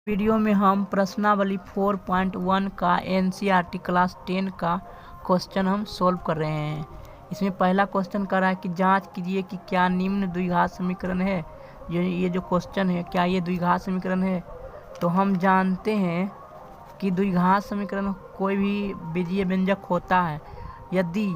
Video में हम प्रश्नावली 4.1 का एनसीईआरटी क्लास 10 का क्वेश्चन हम सोल्व कर रहे हैं। इसमें पहला क्वेश्चन कर रहा है कि जांच कीजिए कि क्या निम्न द्विघात समीकरण है। ये जो क्वेश्चन है, क्या ये द्विघात समीकरण है। तो हम जानते हैं कि द्विघात समीकरण कोई भी बीजीय व्यंजक होता है यदि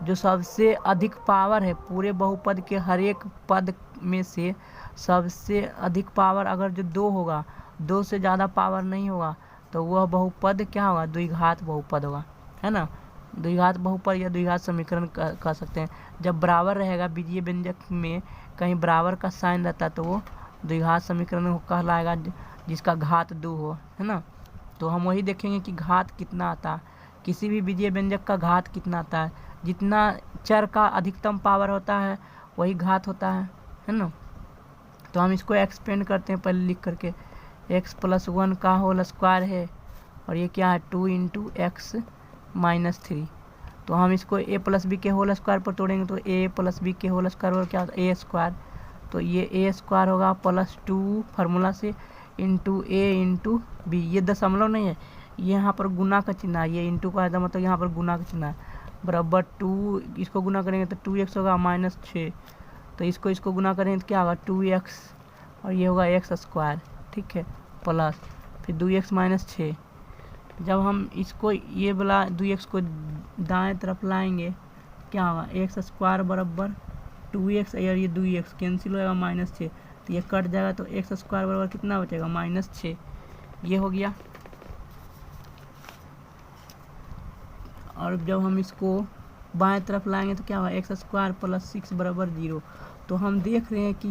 जो सबसे अधिक पावर है पूरे बहुपद के हर एक पद में से सबसे अधिक पावर अगर जो 2 होगा, 2 से ज़्यादा पावर नहीं होगा, तो वह बहुपद क्या होगा, द्विघात बहुपद होगा, है ना। द्विघात बहुपद या द्विघात समीकरण कह सकते हैं। जब बराबर रहेगा बीजीय व्यंजक में कहीं बराबर का साइन रहता है तो वो द्विघात समीकरण कहलाएगा जिसका घात 2 हो, है ना। तो हम वही देखेंगे कि घात कितना आता है, किसी भी बीजीय व्यंजक का घात कितना आता है। जितना चर का अधिकतम पावर होता है वही घात होता है ना। तो हम इसको एक्सपेंड करते हैं पहले लिख करके। x + 1 का होल स्क्वायर है और ये क्या है 2 × x - 3। तो हम इसको a + b के होल स्क्वायर पर तोड़ेंगे तो a + b के होल स्क्वायर और क्या होता है a²। तो ये a² होगा +2 फार्मूला से इंटू a × b। ये दशमलव नहीं है, ये यहाँ पर गुना का चिन्ह है, ये इंटू का है मतलब यहाँ पर गुना का चिन्ह है। बराबर 2 इसको गुना करेंगे तो 2x होगा -6। तो इसको गुना करेंगे तो क्या होगा 2x और ये होगा x², ठीक है, प्लस फिर 2x - 6। जब हम इसको ये वाला 2x को दाएं तरफ लाएंगे क्या होगा x² बराबर 2x और ये 2x कैंसिल होगा -6, तो ये कट जाएगा तो x² बराबर कितना बचेगा -6। ये हो गया। और जब हम इसको बाएं तरफ लाएंगे तो क्या होगा x² + 6 बराबर 0। तो हम देख रहे हैं कि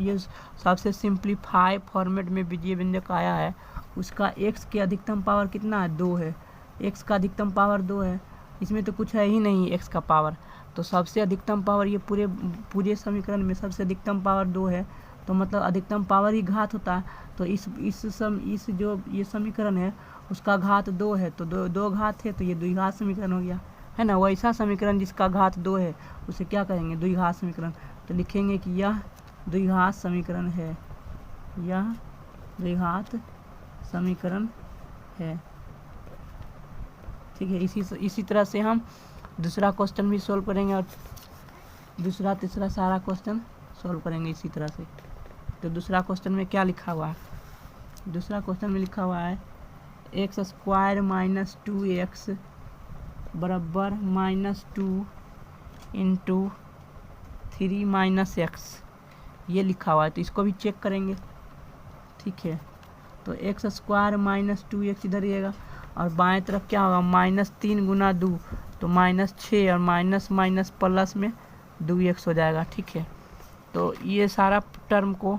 ये सबसे सिंप्लीफाई फॉर्मेट में बीजीय व्यंजक आया है, उसका x के अधिकतम पावर कितना है 2 है। x का अधिकतम पावर 2 है, इसमें तो कुछ है ही नहीं x का पावर। तो सबसे अधिकतम पावर ये पूरे समीकरण में सबसे अधिकतम पावर 2 है, तो मतलब अधिकतम पावर ही घात होता है। तो इस जो ये समीकरण है उसका घात 2 है, तो दो घात है तो ये द्विघात समीकरण हो गया, है ना। वैसा समीकरण जिसका घात 2 है उसे क्या कहेंगे द्विघात समीकरण। तो लिखेंगे कि यह द्विघात समीकरण है, यह द्विघात समीकरण है, ठीक है। इसी तरह से हम दूसरा क्वेश्चन भी सोल्व करेंगे और दूसरा तीसरा सारा क्वेश्चन सोल्व करेंगे इसी तरह से। तो दूसरा क्वेश्चन में क्या लिखा हुआ है, दूसरा क्वेश्चन में लिखा हुआ है x² - 2x बराबर -2 × 3 - x, ये लिखा हुआ है। तो इसको भी चेक करेंगे, ठीक है। तो x² - 2x इधर रहेगा और बाएं तरफ क्या होगा -3 × 2 तो -6 और माइनस प्लस में 2x हो जाएगा, ठीक है। तो ये सारा टर्म को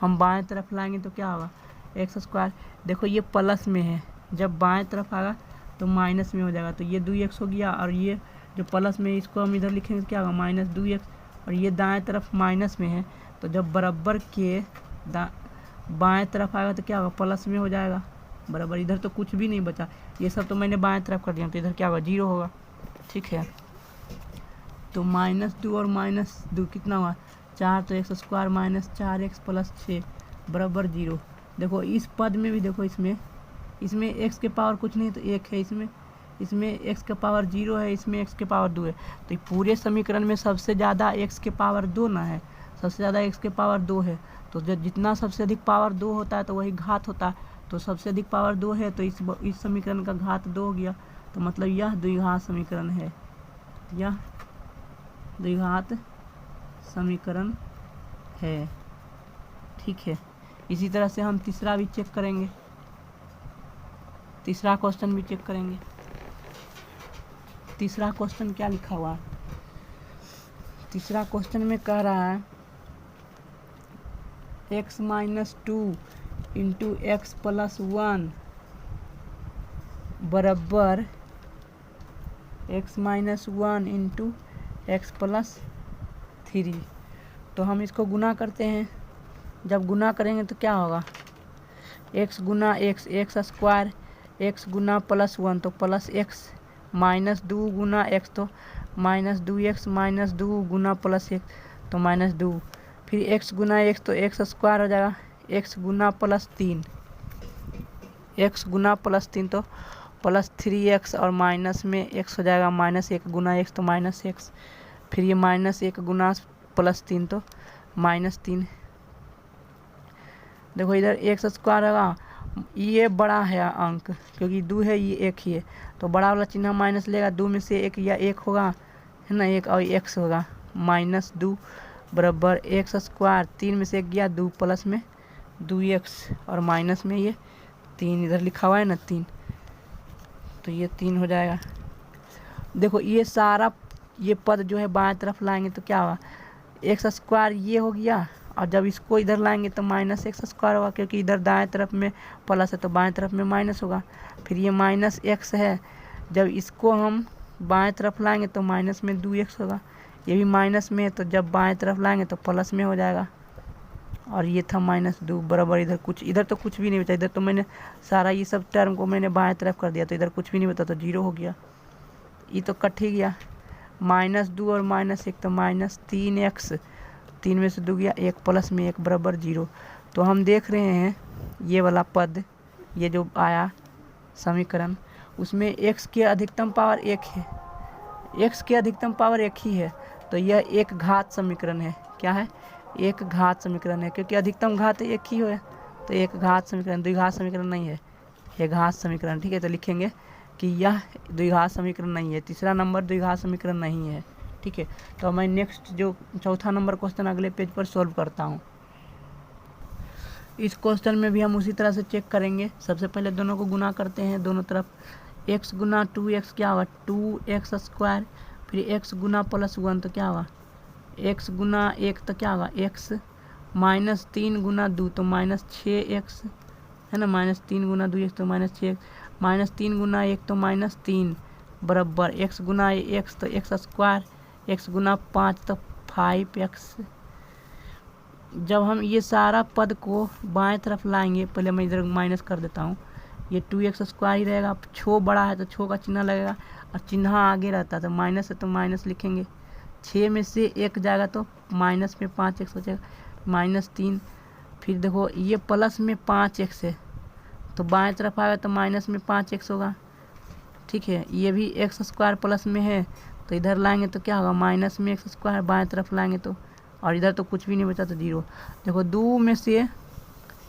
हम बाएं तरफ लाएंगे तो क्या होगा x²। देखो ये प्लस में है, जब बाएं तरफ आएगा तो माइनस में हो जाएगा, तो ये 2x हो गया। और ये जो प्लस में इसको हम इधर लिखेंगे तो क्या होगा -2x और ये दाएं तरफ माइनस में है, तो जब बराबर के बाएं तरफ आएगा तो क्या होगा प्लस में हो जाएगा बराबर। इधर तो कुछ भी नहीं बचा, ये सब तो मैंने बाएं तरफ कर दिया, तो इधर क्या होगा 0 होगा, ठीक है। तो -2 और -2 कितना हुआ 4, तो x² - 4x + 6 बराबर 0। देखो इस पद में भी देखो इसमें x के पावर कुछ नहीं तो 1 है, इसमें x के पावर 0 है, इसमें x के पावर 2 है। तो पूरे समीकरण में सबसे ज़्यादा x के पावर 2 ना है, सबसे ज़्यादा x के पावर 2 है। तो जितना सबसे अधिक पावर 2 होता है तो वही घात होता है। तो सबसे अधिक पावर 2 है तो इस समीकरण का घात 2 हो गया। तो मतलब यह द्विघात समीकरण है, यह द्विघात समीकरण है, ठीक है। इसी तरह से हम तीसरा भी चेक करेंगे, तीसरा क्वेश्चन भी चेक करेंगे। तीसरा क्वेश्चन क्या लिखा हुआ है, तीसरा क्वेश्चन में कह रहा है x - 2 × x + 1 बराबर x - 1 × x + 3। तो हम इसको गुना करते हैं, जब गुना करेंगे तो क्या होगा x × x x² x × +1 तो +x -2 × x तो -2x -2 × +1 तो -2, फिर x × x तो x² हो जाएगा x × +3 एक्स गुना प्लस 3 तो प्लस 3x और माइनस में x हो जाएगा -1 गुना x तो -x, फिर ये -1 गुना प्लस 3 तो -3। देखो इधर x स्क्वायर होगा, ये बड़ा है अंक क्योंकि 2 है, ये 1 ही है तो बड़ा वाला चिन्ह माइनस लेगा, 2 में से 1 या 1 होगा है ना, 1 और x होगा -2 बराबर x स्क्वायर, 3 में से 1 गया 2 प्लस में 2x और माइनस में ये 3 इधर लिखा हुआ है ना 3, तो ये 3 हो जाएगा। देखो ये सारा ये पद जो है बाएं तरफ लाएंगे तो क्या होगा, एक्स स्क्वायर ये हो गया और जब इसको इधर लाएंगे तो -x स्क्वायर होगा क्योंकि इधर दाएं तरफ में प्लस है तो बाएं तरफ में माइनस होगा। फिर ये -x है, जब इसको हम बाएं तरफ लाएंगे तो माइनस में 2x होगा, ये भी माइनस में है तो जब बाएं तरफ लाएंगे तो प्लस में हो जाएगा। और ये था -2 बराबर इधर तो कुछ भी नहीं बचा, इधर तो मैंने सारा ये सब टर्म को मैंने बाएं तरफ कर दिया तो इधर कुछ भी नहीं बचा तो 0 हो गया, ये तो कट ही गया। -2 और -1 तो -3x, 3 में से 2 गया 1 प्लस में 1 बराबर 0। तो हम देख रहे हैं ये वाला पद, ये जो आया समीकरण, उसमें x की अधिकतम पावर 1 है, x की अधिकतम पावर 1 ही है तो यह एक घात समीकरण है। क्या है, एक घात समीकरण है क्योंकि अधिकतम घात 1 ही है तो एक घात समीकरण, द्विघात समीकरण नहीं है, ये घात समीकरण। ठीक है, तो लिखेंगे कि यह द्विघात समीकरण नहीं है, तीसरा नंबर द्विघात समीकरण नहीं है। ठीक है, तो मैं नेक्स्ट जो चौथा नंबर क्वेश्चन अगले पेज पर सॉल्व करता हूँ। इस क्वेश्चन में भी हम उसी तरह से चेक करेंगे। सबसे पहले दोनों को गुना करते हैं, दोनों तरफ x गुना 2x क्या होगा 2x स्क्वायर, फिर x गुना +1 तो क्या होगा x गुना 1 तो क्या होगा x, -3 गुना 2 तो -6x है ना, -3 गुना 2x तो -6, -3 गुना 1 तो -3 बराबर x गुना x तो x स्क्वायर, x गुना 5 तो 5x। जब हम ये सारा पद को बाएं तरफ लाएंगे, पहले मैं इधर माइनस कर देता हूँ, ये 2x स्क्वायर ही रहेगा, छो बड़ा है तो छो का चिन्ह लगेगा और चिन्ह आगे रहता है तो माइनस है तो माइनस लिखेंगे, 6 में से 1 जाएगा तो माइनस में 5x हो जाएगा -3। फिर देखो ये प्लस में 5x है तो बाएं तरफ आएगा तो माइनस में 5x होगा। ठीक है, ये भी x स्क्वायर प्लस में है तो इधर लाएंगे तो क्या होगा माइनस में x स्क्वायर, बाएं तरफ लाएंगे तो, और इधर तो कुछ भी नहीं बचा तो 0। देखो 2 में से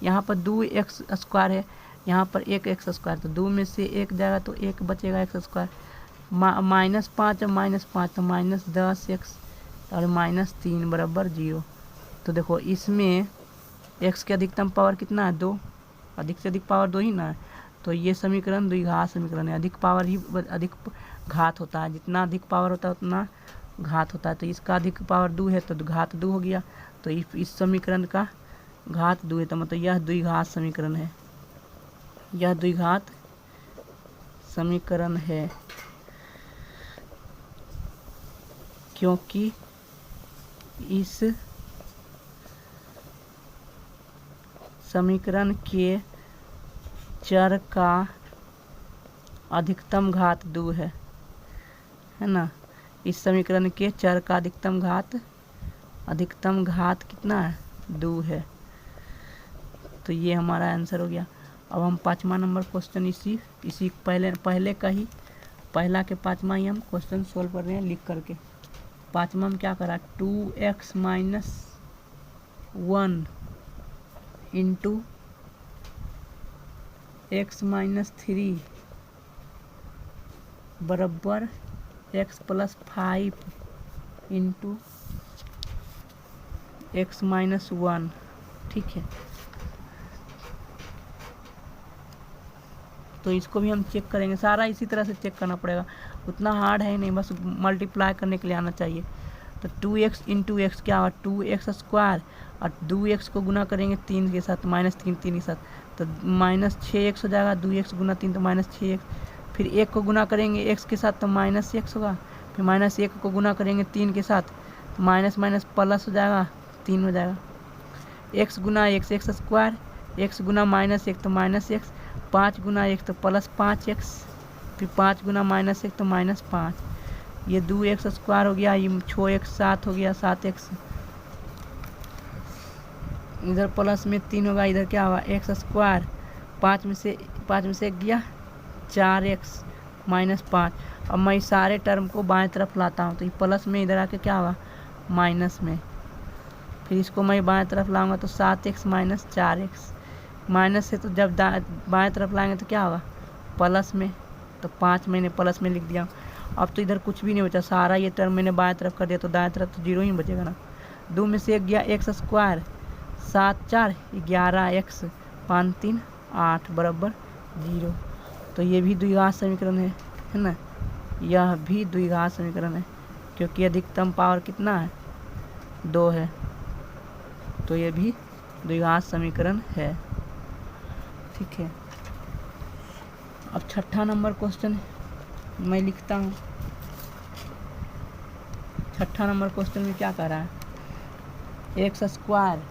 यहाँ पर 2x स्क्वायर है, यहाँ पर 1x स्क्वायर, तो 2 में से 1 जाएगा तो 1 बचेगा x स्क्वायर, -5 और -5 तो -10x और -3 बराबर 0। तो देखो इसमें x की अधिकतम पावर कितना है 2, अधिक से अधिक पावर 2 ही ना है, तो ये समीकरण द्विघात समीकरण है। अधिक पावर ही अधिक घात होता है, जितना अधिक पावर होता है उतना घात होता है, तो इसका अधिक पावर 2 है तो घात 2 हो गया, तो इस समीकरण का घात 2 है तो मतलब यह द्विघात समीकरण है, यह द्विघात समीकरण है क्योंकि इस समीकरण के चर का अधिकतम घात 2 है ना, इस समीकरण के चर का अधिकतम घात कितना है 2 है, तो ये हमारा आंसर हो गया। अब हम 5वां नंबर क्वेश्चन इसी पहले का ही पहला के 5वां ही हम क्वेश्चन सोल्व कर रहे हैं लिख करके। 5वां में क्या करा 2x - 1 इंटू x - 3 बराबर x + 5 इंटू x - 1। ठीक है, तो इसको भी हम चेक करेंगे, सारा इसी तरह से चेक करना पड़ेगा, उतना हार्ड है नहीं, बस मल्टीप्लाई करने के लिए आना चाहिए। तो 2x इंटू एक्स क्या होगा 2x स्क्वायर और 2x को गुना करेंगे 3 के साथ -3 3 के साथ तो -6x हो जाएगा, 2x गुना 3 तो -6x, फिर 1 को गुना करेंगे x के साथ तो -x होगा, फिर -1 को गुना करेंगे 3 के साथ तो माइनस प्लस हो जाएगा 3 हो जाएगा, x गुना x स्क्वायर, x गुना -1 तो -x, 5 गुना 1 तो +5x, फिर 5 गुना -1 तो -5, ये 2x स्क्वायर हो गया, ये 6x 7 हो गया 7x, इधर प्लस में 3 होगा, इधर क्या होगा x स्क्वायर, 5 में से 5 में से 1 गया 4x माइनस 5। अब मैं इस सारे टर्म को बाएं तरफ लाता हूँ तो ये प्लस में इधर आके क्या होगा माइनस में। फिर इसको मैं बाएं तरफ लाऊंगा तो 7x माइनस 4x। माइनस से तो जब बाएं तरफ लाएंगे तो क्या होगा प्लस में, तो 5 मैंने प्लस में लिख दिया। अब तो इधर कुछ भी नहीं बचा, सारा ये टर्म मैंने बाएं तरफ कर दिया तो दाएं तरफ तो 0 ही बचेगा ना। 2 में से 1 गया x स्क्वायर, 7 4 11x 5 3 8 बराबर 0। तो ये भी द्विघात समीकरण है ना, यह भी द्विघात समीकरण है क्योंकि अधिकतम पावर कितना है 2 है, तो ये भी द्विघात समीकरण है। ठीक है, अब 6ठा नंबर क्वेश्चन मैं लिखता हूँ। 6ठा नंबर क्वेश्चन में क्या कह रहा है, x square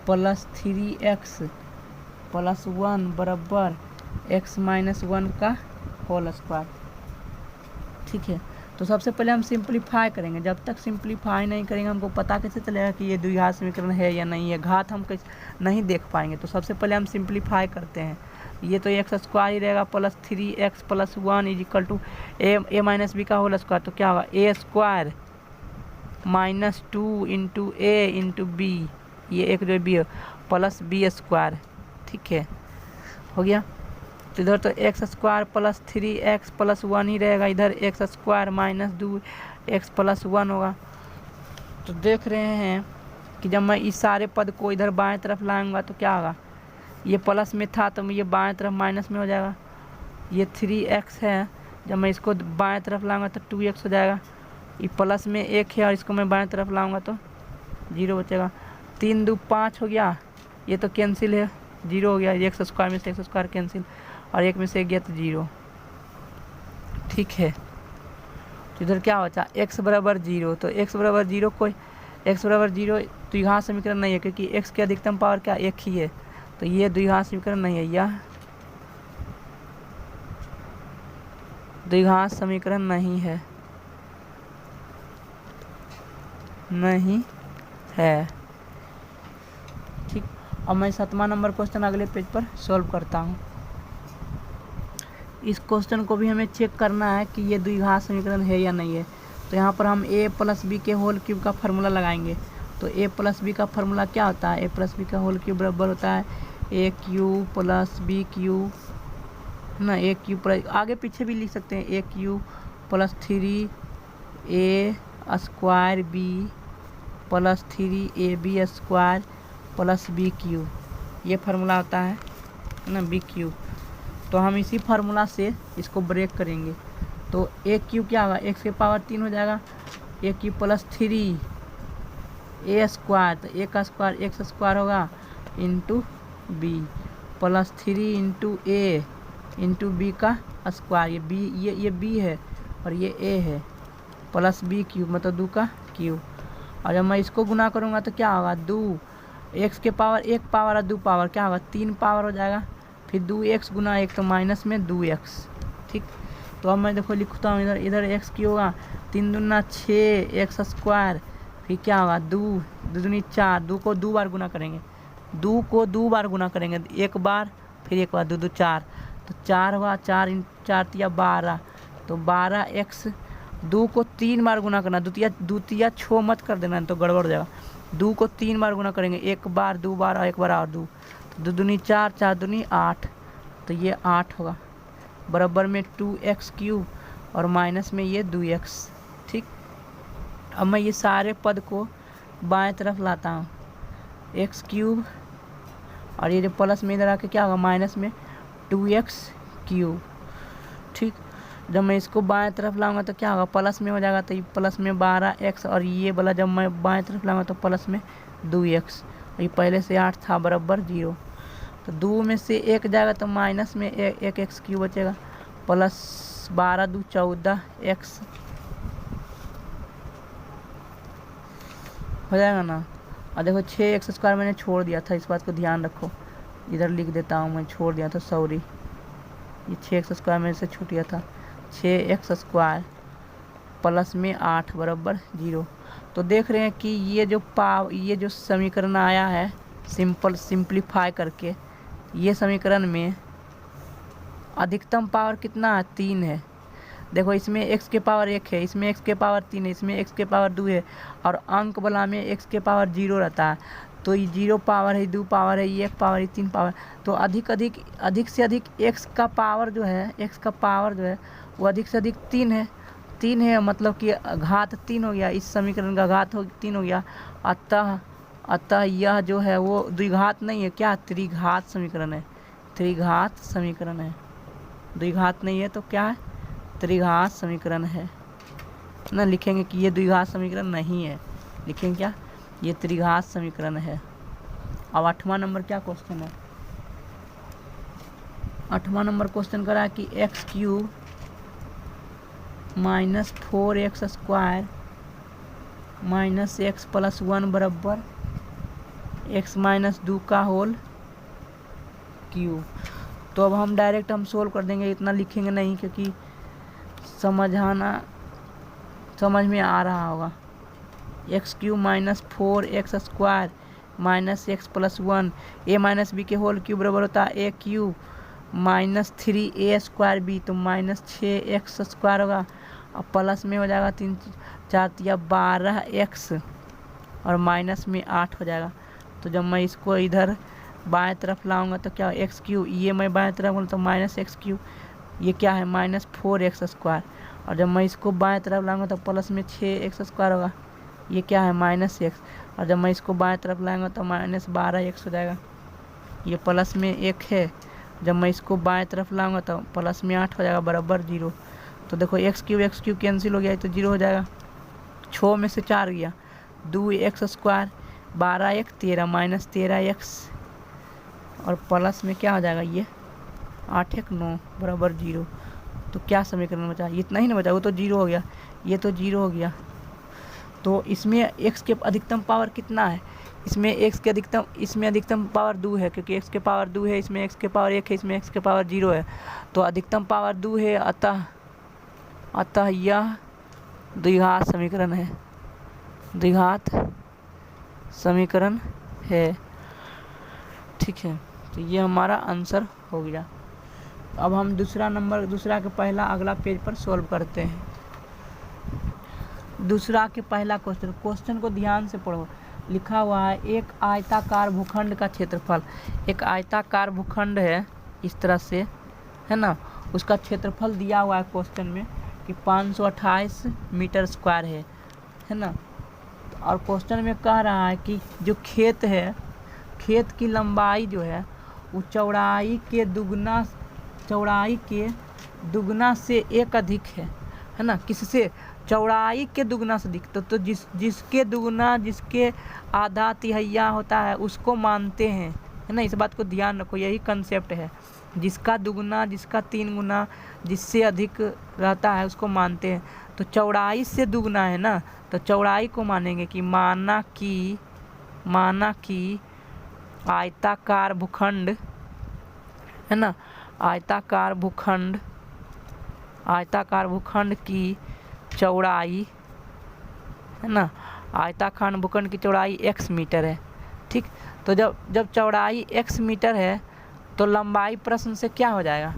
plus 3x plus 1 बराबर x माइनस 1 का होल स्क्वायर। ठीक है, तो सबसे पहले हम सिंप्लीफाई करेंगे। जब तक सिंप्लीफाई नहीं करेंगे हमको पता कैसे चलेगा कि ये द्विघात समीकरण है या नहीं है, घात हम कैसे नहीं देख पाएंगे। तो सबसे पहले हम सिंप्लीफाई करते हैं। ये तो एक्स स्क्वायर ही रहेगा plus 3x plus 1 is equal to a minus b का होल स्क्वायर। तो क्या होगा a square minus 2 into a into b, ये एक जो बी है प्लस बी स्क्वायर। ठीक है, हो गया। तो इधर तो x square plus 3x plus 1 ही रहेगा, इधर x square minus 2x plus 1 होगा। तो देख रहे हैं कि जब मैं इस सारे पद को इधर बाएं तरफ लाऊंगा तो क्या होगा, ये प्लस में था तो ये बाएं तरफ माइनस में हो जाएगा। ये 3x है, जब मैं इसको बाएं तरफ लाऊंगा तो 2x हो जाएगा। ये प्लस में 1 है और इसको मैं बाएं तरफ लाऊंगा तो 0 बचेगा। 3 2 5 हो गया, ये तो कैंसिल है 0 हो गया। एक्स स्क्वायर में से एक्स स्क्वायर कैंसिल और 1 में से 1 गया तो 0। ठीक है, तो इधर क्या बचा x बराबर 0। तो x बराबर 0 कोई x बराबर 0 द्विघात समीकरण नहीं है क्योंकि x की अधिकतम पावर क्या 1 ही है, तो ये द्विघात समीकरण नहीं है, यह द्विघात समीकरण नहीं है, नहीं है। ठीक, अब मैं 7वां नंबर क्वेश्चन अगले पेज पर सॉल्व करता हूँ। इस क्वेश्चन को भी हमें चेक करना है कि ये द्विघात समीकरण है या नहीं है। तो यहाँ पर हम a प्लस बी के होल क्यूब का फार्मूला लगाएंगे। तो a प्लस बी का फार्मूला क्या होता है, a प्लस बी का होल क्यूब बराबर होता है a cube plus b cube ना, a क्यूब प्लस आगे पीछे भी लिख सकते हैं, a cube plus 3a square b plus 3ab square plus b cube, ये फार्मूला होता है ना बी क्यूब। तो हम इसी फार्मूला से इसको ब्रेक करेंगे। तो ए क्यूब क्या होगा, x के पावर 3 हो जाएगा, ए क्यूब प्लस 3 ए स्क्वायर, तो ए का स्क्वायर एक्स स्क्वायर होगा into B plus 3 into a into B का स्क्वायर, ये बी ये बी है और ये ए है, प्लस बी क्यूब मतलब 2 का क्यूब। और जब मैं इसको गुना करूँगा तो क्या होगा 2 एक्स के पावर 1 पावर और 2 पावर क्या होगा 3 पावर हो जाएगा। फिर 2x गुना 1 तो माइनस में 2x। ठीक, तो अब मैं देखो लिखता हूँ, इधर इधर x की होगा 3 दूना 6x स्क्वायर, फिर क्या होगा 2 दूनी 4, 2 को 2 बार गुना करेंगे, 2 को 2 बार गुना करेंगे, 1 बार फिर 1 बार 2 2 4, तो 4 हुआ 4 4 तिया 12, तो 12x। 2 को 3 बार गुना करना, द्वितीय 6 मत कर देना तो गड़बड़ हो जाएगा। 2 को 3 बार गुना करेंगे, 1 बार 2 बार और 1 बार और 2, तो 2 दूनी 4 4 दूनी 8, तो ये 8 होगा बराबर में 2x क्यूब और माइनस में ये 2x। ठीक, अब मैं ये सारे पद को बाएं तरफ लाता हूँ, x क्यूब और ये जो प्लस में इधर आके क्या होगा माइनस में 2x क्यूब। ठीक, जब मैं इसको बाएं तरफ लाऊंगा तो क्या होगा प्लस में हो जाएगा, तो ये प्लस में 12x और ये वाला जब मैं बाएं तरफ लाऊंगा तो प्लस में 2x, ये पहले से 8 था बराबर 0। तो 2 में से 1 जाएगा तो माइनस में 1 एक्स क्यूब बचेगा प्लस 12 2 14x हो जाएगा ना। और देखो 6x स्क्वायर मैंने छोड़ दिया था, इस बात को ध्यान रखो, इधर लिख देता हूँ, मैं छोड़ दिया था सॉरी, ये 6x स्क्वायर मेरे से छूट गया था। 6x स्क्वायर प्लस में 8 बराबर 0। तो देख रहे हैं कि ये जो समीकरण आया है सिंप्लीफाई करके, ये समीकरण में अधिकतम पावर कितना है, 3 है। देखो इसमें x के पावर 1 है, इसमें x के पावर 3 है, इसमें x के पावर 2 है, और अंक वाला में x के पावर 0 रहता है। तो ये 0 पावर है, 2 पावर है, ये 1 पावर है, 3 पावर। तो अधिक से अधिक x का पावर जो है, x का पावर जो है वो अधिक से अधिक 3 है। 3 है मतलब कि घात 3 हो गया, इस समीकरण का घात 3 हो गया। अतः यह जो है वो द्विघात नहीं है, क्या त्रिघात समीकरण है, त्रिघात समीकरण है। द्विघात नहीं है तो क्या है, त्रिघात समीकरण है ना। लिखेंगे कि ये द्विघात समीकरण नहीं है, लिखेंगे क्या, ये त्रिघात समीकरण है। अब 8वां नंबर क्या क्वेश्चन है, 8वां नंबर क्वेश्चन करा कि x cube minus 4x square minus x plus 1 बराबर x माइनस 2 का होल क्यूब। तो अब हम डायरेक्ट सोल्व कर देंगे, इतना लिखेंगे नहीं क्योंकि समझ में आ रहा होगा। X cube minus 4x square minus x plus 1 a minus b के होल क्यूब बराबर होता है a cube minus 3a square b, तो माइनस 6x स्क्वायर होगा। अब प्लस में हो जाएगा 3 4 या 12x और माइनस में 8 हो जाएगा। तो जब मैं इसको इधर बाएं तरफ लाऊंगा तो क्या एक्स क्यूब, ये मैं बाएं तरफ बोलूँ तो माइनस एक्स क्यूब, ये क्या है माइनस 4x स्क्वायर, और जब मैं इसको बाएं तरफ लाऊंगा तो प्लस में 6x स्क्वायर होगा, ये क्या है माइनस x, और जब मैं इसको बाएं तरफ लाऊंगा तो माइनस 12x हो जाएगा, ये प्लस में 1 है। जब मैं इसको बाएं तरफ लाऊंगा तो प्लस में 8 हो जाएगा बराबर 0। तो देखो एक्स क्यूब कैंसिल हो गया तो 0 हो जाएगा, 6 में से 4 गया, 2x square 12x 13 minus 13x और प्लस में क्या हो जाएगा, ये 8 9 बराबर 0। तो क्या समीकरण बचा, इतना ही ना बचा, वो तो 0 हो गया, ये तो 0 हो गया। तो इसमें x के अधिकतम पावर कितना है, इसमें अधिकतम पावर 2 है, क्योंकि x के पावर 2 है, इसमें x के पावर 1 है, इसमें x के पावर 0 है, तो अधिकतम पावर 2 है। अतः यह द्विघात समीकरण है, द्विघात समीकरण है। ठीक है, तो ये हमारा आंसर हो गया। अब हम दूसरा के पहला अगला पेज पर सॉल्व करते हैं। दूसरा के पहला क्वेश्चन को ध्यान से पढ़ो। लिखा हुआ है एक आयताकार भूखंड का क्षेत्रफल, एक आयताकार भूखंड है इस तरह से, है ना, उसका क्षेत्रफल दिया हुआ है क्वेश्चन में कि 528 मीटर स्क्वायर है ना। और क्वेश्चन में कह रहा है कि जो खेत है, खेत की लंबाई जो है वो चौड़ाई के दुगना से एक अधिक है ना। किससे, चौड़ाई के दुगना से अधिक, तो जिसके दुगना, जिसके आधा तिहैया होता है उसको मानते हैं, है ना। इस बात को ध्यान रखो, यही कंसेप्ट है, जिसका दुगना, जिसका 3 गुना, जिससे अधिक रहता है उसको मानते हैं। तो चौड़ाई से दुगना है ना, तो चौड़ाई को मानेंगे कि माना कि आयताकार भूखंड, है ना, आयताकार भूखंड की चौड़ाई, है ना, आयताकार भूखंड की चौड़ाई x मीटर है। ठीक, तो जब चौड़ाई x मीटर है तो लंबाई प्रश्न से क्या हो जाएगा,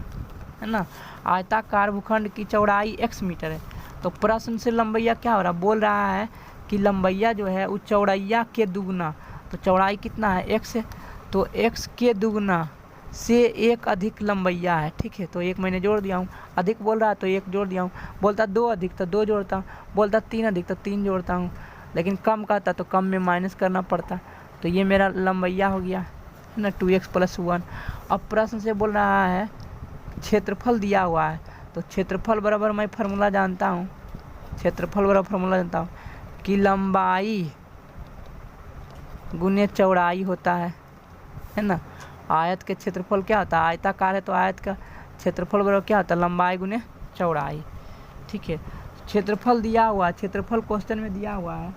है ना, आयताकार भूखंड की चौड़ाई x मीटर है, तो प्रश्न से लंबैया क्या हो रहा, बोल रहा है कि लंबैया जो है वो चौड़ैया के दुगना, तो चौड़ाई कितना है x है, तो x के दुगना से एक अधिक लंबैया है। ठीक है, तो एक मैंने जोड़ दिया हूँ, अधिक बोल रहा है तो एक जोड़ दिया हूँ, बोलता 2 अधिक तो 2 जोड़ता हूँ, बोलता 3 अधिक तो 3 जोड़ता हूँ, लेकिन कम कहता तो कम में माइनस करना पड़ता। तो ये मेरा लंबैया हो गया, है ना, 2x + 1। अब प्रश्न से बोल रहा है क्षेत्रफल दिया हुआ है, तो क्षेत्रफल बराबर मैं फार्मूला जानता हूँ, कि लंबाई गुने चौड़ाई होता है ना। आयत के क्षेत्रफल क्या होता है, आयताकार है तो आयत का क्षेत्रफल बराबर क्या होता है, लंबाई गुने चौड़ाई। ठीक है, क्षेत्रफल दिया हुआ, क्षेत्रफल क्वेश्चन में दिया हुआ है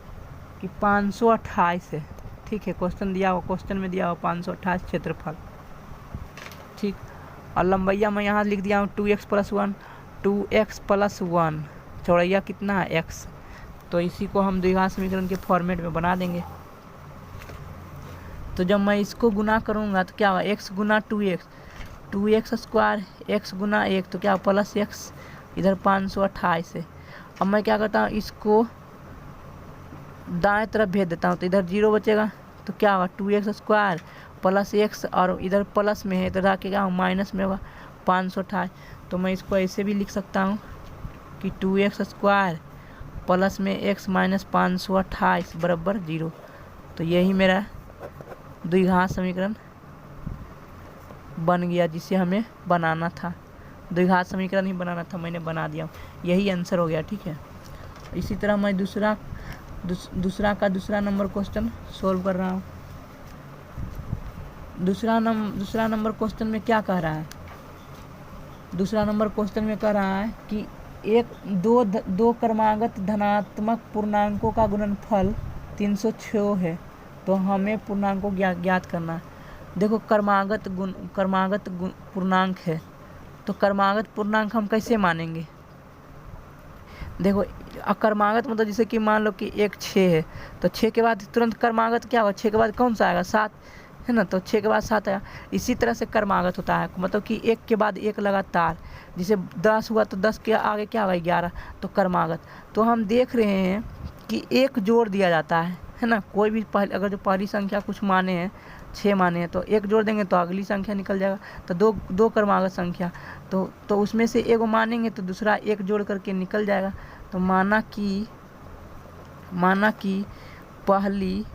कि 528 है। ठीक है, क्वेश्चन में दिया हुआ 528 क्षेत्रफल। ठीक, और लंबैया मैं यहाँ लिख दिया हूँ 2x + 1, चौड़ैया कितना है x, तो इसी को हम द्विघात समीकरण के फॉर्मेट में बना देंगे। तो जब मैं इसको गुना करूँगा तो क्या होगा, x गुना 2x, 2x स्क्वायर x गुना 1 तो क्या प्लस x, इधर 528 है। अब मैं क्या करता हूँ, इसको दाएं तरफ भेज देता हूँ तो इधर 0 बचेगा, तो क्या होगा 2x स्क्वायर प्लस x, और इधर प्लस में है इधर आके क्या माइनस में होगा 528। तो मैं इसको ऐसे भी लिख सकता हूँ कि 2x स्क्वायर प्लस में x माइनस 528 बराबर 0। तो यही मेरा द्विघात समीकरण बन गया जिसे हमें बनाना था। द्विघात समीकरण ही बनाना था, मैंने बना दिया, यही आंसर हो गया। ठीक है, इसी तरह मैं दूसरा नंबर क्वेश्चन सॉल्व कर रहा हूँ। दूसरा नंबर क्वेश्चन में क्या कह रहा है, दूसरा नंबर क्वेश्चन में कह रहा है कि दो क्रमागत धनात्मक पूर्णांकों का गुणनफल 306 है, तो हमें पूर्णांकों ज्ञात करना है। देखो क्रमागत पूर्णांक है, तो क्रमागत पूर्णांक हम कैसे मानेंगे। देखो अक्रमागत मतलब जैसे कि मान लो कि 1 6 है, तो 6 के बाद तुरंत क्रमागत क्या होगा, 6 के बाद कौन सा आएगा 7 है ना, तो 6 के बाद 7 आया। इसी तरह से क्रमागत होता है, मतलब कि 1 के बाद 1 लगातार, जैसे 10 हुआ तो 10 के आगे क्या होगा 11, तो क्रमागत। तो हम देख रहे हैं कि 1 जोड़ दिया जाता है ना, कोई भी अगर जो पहली संख्या कुछ माने हैं 6 माने हैं तो 1 जोड़ देंगे तो अगली संख्या निकल जाएगा। तो दो क्रमागत संख्या तो उसमें से एगो मानेंगे तो दूसरा 1 जोड़ करके निकल जाएगा। तो माना कि पहली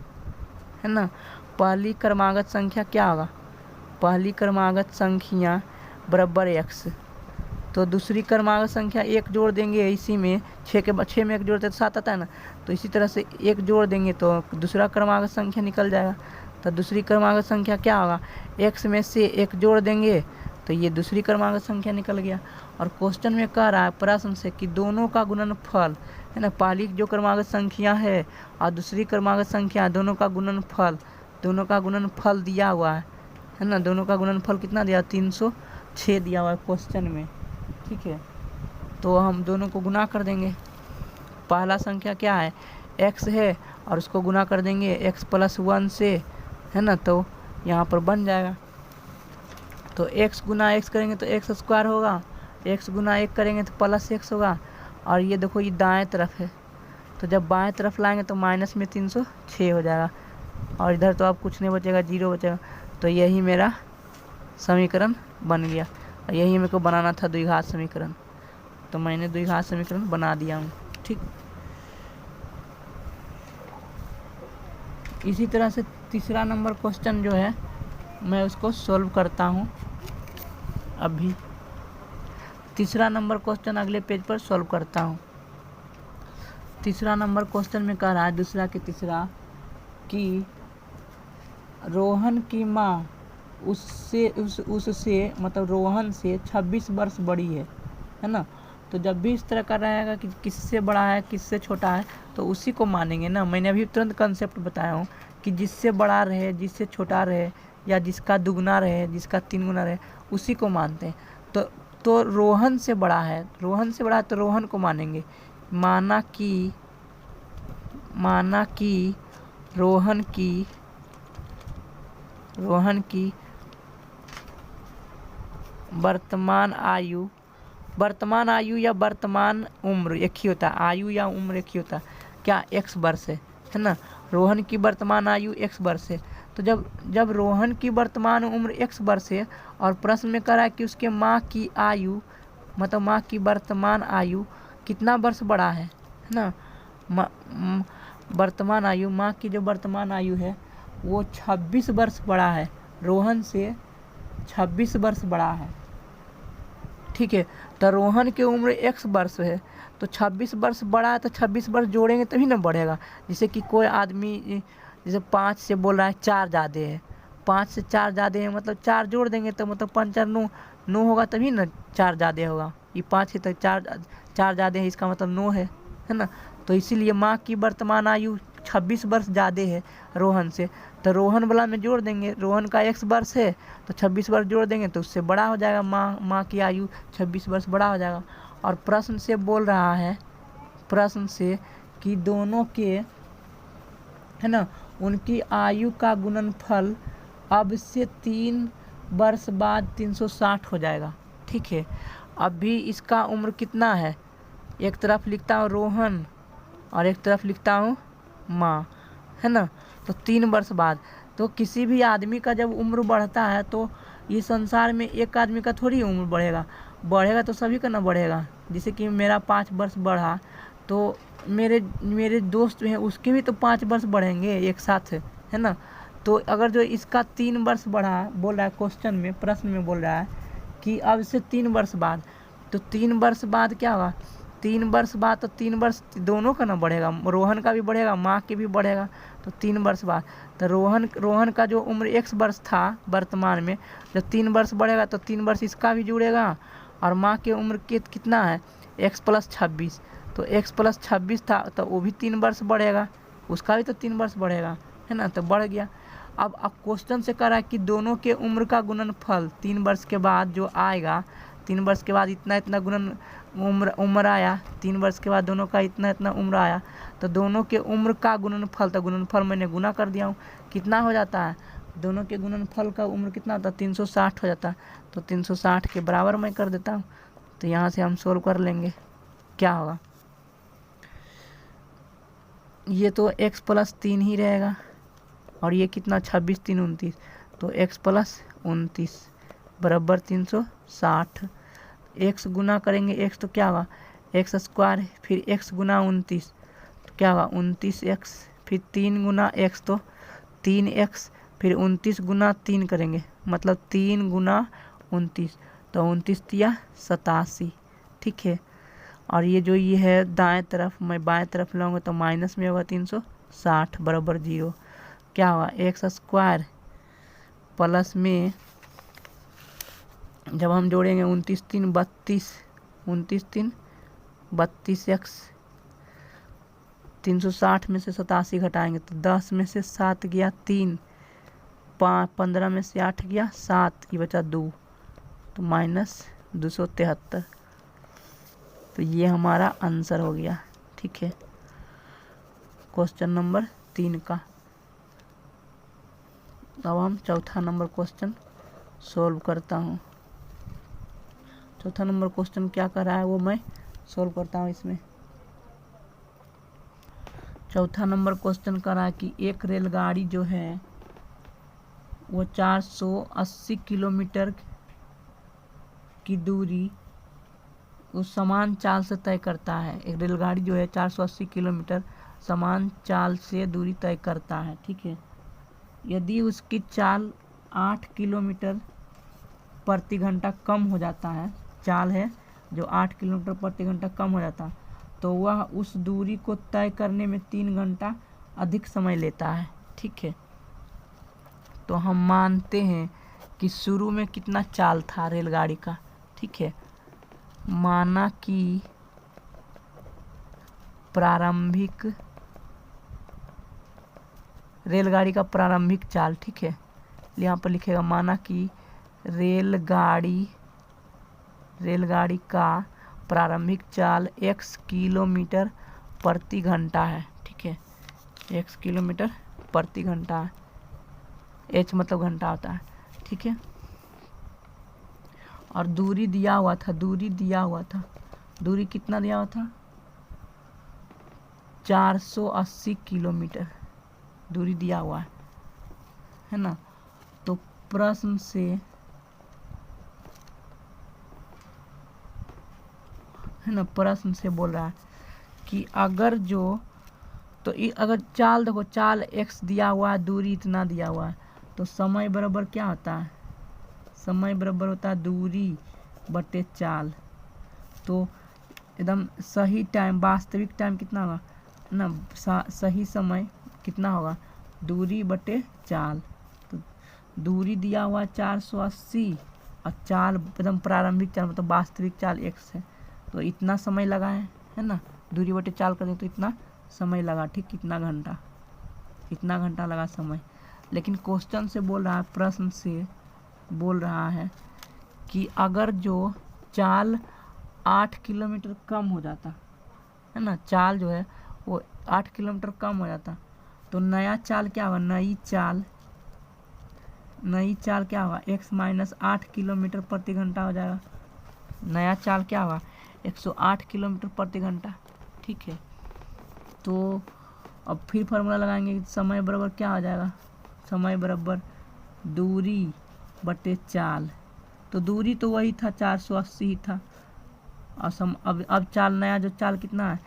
है ना, पहली क्रमागत संख्या क्या होगा, पहली क्रमागत संख्या बराबर x, तो दूसरी क्रमागत संख्या 1 जोड़ देंगे, इसी में 6 में 1 जोड़ते तो 7 आता है ना, तो इसी तरह से 1 जोड़ देंगे तो दूसरा क्रमागत संख्या निकल जाएगा। तो दूसरी क्रमागत संख्या क्या होगा, x में से 1 जोड़ देंगे तो ये दूसरी क्रमागत संख्या निकल गया। और क्वेश्चन में कह रहा है प्रश्न से कि दोनों का गुणनफल है ना, पहली जो क्रमागत संख्या है और दूसरी क्रमागत संख्या दोनों का गुणनफल दिया हुआ है ना, दोनों का गुणनफल कितना दिया 306 दिया हुआ है क्वेश्चन में। ठीक है, तो हम दोनों को गुना कर देंगे। पहला संख्या क्या है x है और उसको गुना कर देंगे x प्लस 1 से है ना, तो यहाँ पर बन जाएगा। तो x गुना x करेंगे तो x स्क्वायर होगा, x गुना 1 करेंगे तो प्लस x होगा, और ये देखो ये दाएं तरफ है, तो जब बाएं तरफ लाएंगे तो माइनस में 306 हो जाएगा, और इधर तो अब कुछ नहीं बचेगा 0 बचेगा। तो यही मेरा समीकरण बन गया, और यही मेरे को बनाना था द्विघात समीकरण, तो मैंने द्विघात समीकरण बना दिया हूँ। ठीक, इसी तरह से तीसरा नंबर क्वेश्चन जो है मैं उसको सॉल्व करता हूँ। अभी तीसरा नंबर क्वेश्चन अगले पेज पर सॉल्व करता हूँ। तीसरा नंबर क्वेश्चन में कह रहा है दूसरा के तीसरा कि रोहन की माँ उससे मतलब रोहन से 26 वर्ष बड़ी है ना। तो जब भी इस तरह का रहेगा कि किससे बड़ा है किससे छोटा है तो उसी को मानेंगे ना। मैंने अभी तुरंत कंसेप्ट बताया हूँ कि जिससे बड़ा रहे जिससे छोटा रहे या जिसका दुगना रहे जिसका 3 गुना रहे उसी को मानते हैं। तो रोहन से बड़ा है तो रोहन को मानेंगे। माना कि रोहन की वर्तमान आयु या वर्तमान उम्र एक ही होता है, आयु या उम्र एक ही होता है, क्या x वर्ष है ना। रोहन की वर्तमान आयु x वर्ष है। तो जब रोहन की वर्तमान उम्र x वर्ष है और प्रश्न में कह रहा है कि उसके माँ की आयु मतलब माँ की वर्तमान आयु कितना वर्ष बड़ा है ना। वर्तमान आयु माँ की जो वर्तमान आयु है वो 26 वर्ष बड़ा है, रोहन से 26 वर्ष बड़ा है। ठीक है, तो रोहन की उम्र x वर्ष है तो 26 वर्ष बड़ा है तो 26 वर्ष जोड़ेंगे तभी ना बढ़ेगा। जैसे कि कोई आदमी जैसे 5 से बोल रहा है 4 ज़्यादा है, 5 से 4 ज़्यादा है मतलब 4 जोड़ देंगे तो मतलब 5 4 9 होगा तभी ना 4 ज़्यादा होगा। ये 5 है तो 4 ज़्यादा है इसका मतलब 9 है ना। तो इसीलिए माँ की वर्तमान आयु 26 वर्ष ज़्यादा है रोहन से, तो रोहन वाला में जोड़ देंगे। रोहन का x वर्ष है तो 26 वर्ष जोड़ देंगे तो उससे बड़ा हो जाएगा, माँ की आयु 26 वर्ष बड़ा हो जाएगा। और प्रश्न से बोल रहा है कि दोनों के है ना उनकी आयु का गुणनफल अब से 3 वर्ष बाद 360 हो जाएगा। ठीक है, अभी इसका उम्र कितना है, एक तरफ लिखता हूँ रोहन और एक तरफ लिखता हूँ माँ, है ना। तो 3 वर्ष बाद, तो किसी भी आदमी का जब उम्र बढ़ता है तो ये संसार में एक आदमी का थोड़ी उम्र बढ़ेगा तो सभी का ना बढ़ेगा। जैसे कि मेरा 5 वर्ष बढ़ा तो मेरे दोस्त हैं उसके भी तो 5 वर्ष बढ़ेंगे एक साथ, है ना। तो अगर जो इसका 3 वर्ष बढ़ा बोल रहा है क्वेश्चन में, प्रश्न में बोल रहा है कि अब से 3 वर्ष बाद, तो 3 वर्ष बाद क्या होगा, 3 वर्ष बाद तो 3 वर्ष दोनों का ना बढ़ेगा, रोहन का भी बढ़ेगा माँ के भी बढ़ेगा। तो 3 वर्ष बाद तो रोहन का जो उम्र x वर्ष था वर्तमान में, जब 3 वर्ष बढ़ेगा तो 3 वर्ष इसका भी जुड़ेगा। और माँ की उम्र कितना है x + 26, तो x + 26 था तो वो भी 3 वर्ष बढ़ेगा, उसका भी तो 3 वर्ष बढ़ेगा, है ना। तो बढ़ गया। अब क्वेश्चन से कह रहा है कि दोनों के उम्र का गुणनफल 3 वर्ष के बाद जो आएगा, 3 वर्ष के बाद इतना उम्र आया, 3 वर्ष के बाद दोनों का इतना उम्र आया, तो दोनों के उम्र का गुणनफल, तो गुणनफल मैंने गुना कर दिया हूँ, कितना हो जाता है, दोनों के गुणनफल का उम्र कितना होता है 360 हो जाता है। तो 360 के बराबर मैं कर देता हूँ। तो यहाँ से हम सोल्व कर लेंगे, क्या होगा, ये तो x + 3 ही रहेगा और ये कितना 26 3 29, तो x + 29 बराबर 360। x गुना करेंगे, x तो क्या होगा x², फिर x गुना 29 तो क्या होगा 29x, फिर 3 गुना x तो 3x, फिर 29 गुना 3 करेंगे मतलब 3 गुना 29, तो 29 तिया 87। ठीक है, और ये जो ये है दाएं तरफ मैं बाएं तरफ लाऊंगा तो माइनस में होगा 360 बराबर 0। क्या होगा x² प्लस में जब हम जोड़ेंगे 29 3 32, 29 3 32x, 360 में से 87 घटाएंगे तो 10 में से 7 गया 3, 15 में से 8 गया 7, ये बचा 2, तो -273। तो ये हमारा आंसर हो गया। ठीक है, क्वेश्चन नंबर 3 का। अब हम चौथा नंबर क्वेश्चन सोल्व करता हूँ। चौथा नंबर क्वेश्चन क्या कर रहा है वो मैं सोल्व करता हूँ इसमें। चौथा नंबर क्वेश्चन कर रहा है कि एक रेलगाड़ी जो है वो 480 किलोमीटर की दूरी उस समान चाल से तय करता है। एक रेलगाड़ी जो है 480 किलोमीटर समान चाल से दूरी तय करता है। ठीक है, यदि उसकी चाल 8 किलोमीटर प्रति घंटा कम हो जाता है, चाल है जो 8 किलोमीटर प्रति घंटा कम हो जाता है, तो वह उस दूरी को तय करने में 3 घंटा अधिक समय लेता है। ठीक है, तो हम मानते हैं कि शुरू में कितना चाल था रेलगाड़ी का। ठीक है, माना कि प्रारंभिक रेलगाड़ी का प्रारंभिक चाल, ठीक है, यहाँ पर लिखेगा माना कि रेलगाड़ी का प्रारंभिक चाल x किलोमीटर प्रति घंटा है। ठीक है, x किलोमीटर प्रति घंटा है, h मतलब घंटा होता है। ठीक है, और दूरी दिया हुआ था, दूरी कितना दिया हुआ था 480 किलोमीटर दूरी दिया हुआ है ना। तो प्रश्न से बोल रहा है कि अगर अगर चाल देखो, चाल x दिया हुआ है, दूरी इतना दिया हुआ है, तो समय बराबर क्या होता है, समय बराबर होता है दूरी बटे चाल। तो एकदम सही टाइम, वास्तविक टाइम कितना होगा ना, सही समय कितना होगा दूरी बटे चाल। तो दूरी दिया हुआ 480 और चाल एकदम प्रारंभिक चाल मतलब वास्तविक चाल x है, तो इतना समय लगा है ना, दूरी बटे चाल कर दें तो इतना समय लगा। ठीक, इतना घंटा लगा समय। लेकिन क्वेश्चन से बोल रहा है, प्रश्न से बोल रहा है कि अगर जो चाल 8 किलोमीटर कम हो जाता है ना, चाल जो है वो 8 किलोमीटर कम हो जाता, तो नया चाल क्या होगा, नई चाल क्या होगा, x माइनस 8 किलोमीटर प्रति घंटा हो जाएगा। नया चाल क्या होगा, 108 किलोमीटर प्रति घंटा। ठीक है, तो अब फिर फार्मूला लगाएंगे, समय बराबर क्या हो जाएगा, समय बराबर दूरी बटे चाल। तो दूरी तो वही था 480 ही था, और अब चाल, नया जो चाल कितना है,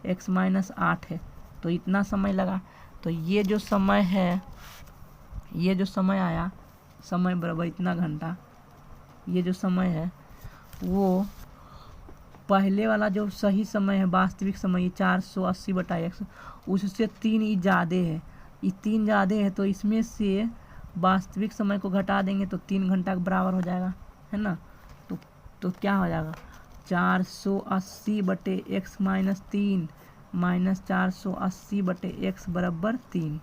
x माइनस 8 है, तो इतना समय लगा। तो ये जो समय है, ये जो समय आया, समय बराबर इतना घंटा, ये जो समय है वो पहले वाला जो सही समय है, वास्तविक समय, ये 480 बटा 100, उससे 3 ही ज़्यादा है, ये 3 ज़्यादा है, तो इसमें से वास्तविक समय को घटा देंगे तो 3 घंटा के बराबर हो जाएगा, है ना। तो क्या हो जाएगा, 480 बटे x माइनस 3 माइनस 480 बटे x बराबर 3।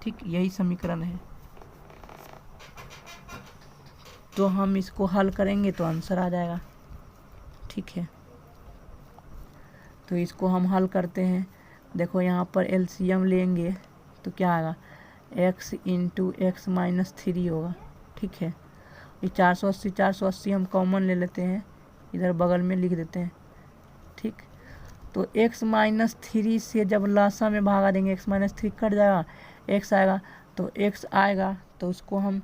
ठीक, यही समीकरण है। तो हम इसको हल करेंगे तो आंसर आ जाएगा। ठीक है, तो इसको हम हल करते हैं। देखो यहाँ पर एलसीएम लेंगे तो क्या आएगा, x इंटू एक्स माइनस 3 होगा। ठीक है, ये 480 हम कॉमन ले लेते हैं, इधर बगल में लिख देते हैं। ठीक, तो x माइनस 3 से जब लासा में भागा देंगे, x माइनस 3 कट जाएगा, x आएगा, तो x आएगा तो उसको हम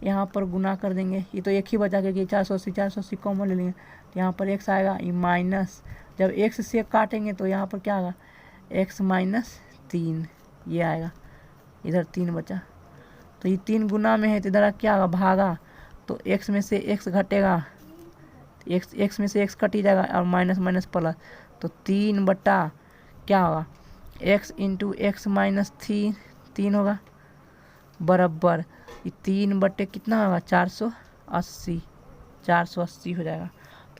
यहाँ पर गुना कर देंगे। ये तो एक ही बचा, क्योंकि 480 कॉमन ले लेंगे, तो यहाँ पर x आएगा, ये माइनस, जब x से काटेंगे तो यहाँ पर क्या आएगा, x माइनस 3, ये आएगा, इधर 3 बचा, तो ये 3 गुना में है, तो इधर क्या होगा, भागा, तो x में से x घटेगा, x में से x कट ही जाएगा, और माइनस माइनस प्लस, तो 3 बटा क्या होगा, x इंटू एक्स माइनस 3 होगा, बराबर ये 3 बटे कितना होगा, 480 हो जाएगा।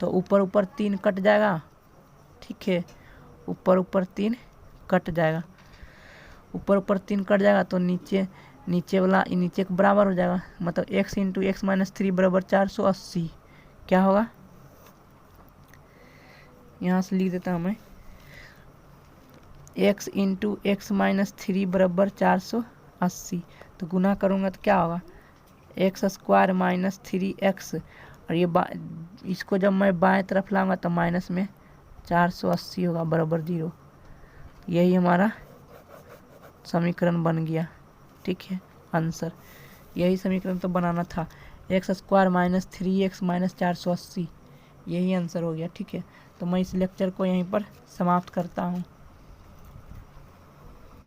तो ऊपर 3 कट जाएगा। ठीक है, ऊपर 3 कट जाएगा, ऊपर 3 कट जाएगा, तो नीचे वाला नीचे के बराबर हो जाएगा, मतलब x इंटू एक्स माइनस 3 बराबर 480 क्या होगा, यहाँ से लिख देता हूँ मैं, x इंटू एक्स माइनस 3 बराबर 480, तो गुना करूँगा तो क्या होगा, एक्स स्क्वायर माइनस 3x, और ये इसको जब मैं बाएं तरफ लाऊंगा तो माइनस में 480 होगा, बराबर 0। यही हमारा समीकरण बन गया। ठीक है, आंसर, यही समीकरण तो बनाना था, x square minus 3x minus 480, यही आंसर हो गया। ठीक है, तो मैं इस लेक्चर को यहीं पर समाप्त करता हूँ।